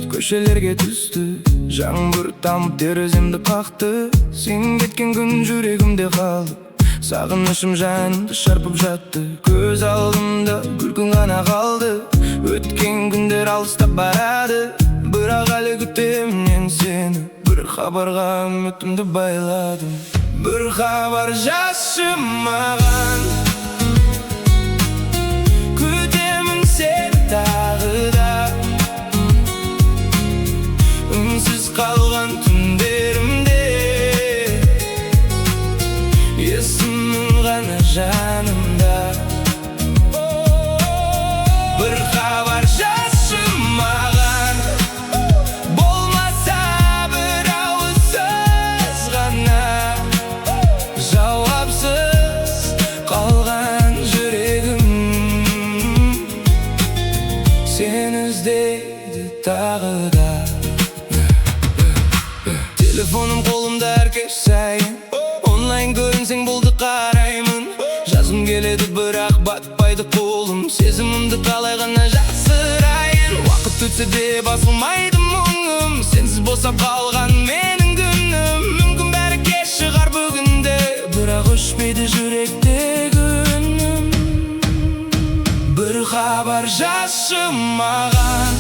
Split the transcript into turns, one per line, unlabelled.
Köşelerge düştü, жаңбыр тамып тереземді қақты. Сен кеткен күн жүрегімде қалды, сағынышым жанымды шарпып жатты. Көз алдымда күлкің ғана қалды, өткен күндер алыстап барады. Бірақ әлі күтемін сені, бір хабарға үмітімді байладым. Бір хабар жазшы маған, күтемін сені тағы да. Үнсіз қалған түндерімде есімің ғана жанымда. Бір хабар жазшы маған, болмаса бір ауыз сөз ғана. Жауапсыз қалған жүрегім сені іздейді тағы да. Телефоным қолымда әркез сайын, онлайн көрінсең болды қараймын. Жазым келеді бірақ батпайды қолым, сезімімді қалай ғана жасырайын. Уақыт өтсе де басылмайды мұңым, сенсіз босап қалған менің күнім. Мүмкін бәрі кеш шығар бүгінде, бірақ өшпейді жүректегі үнім. Бір хабар жазшы маған,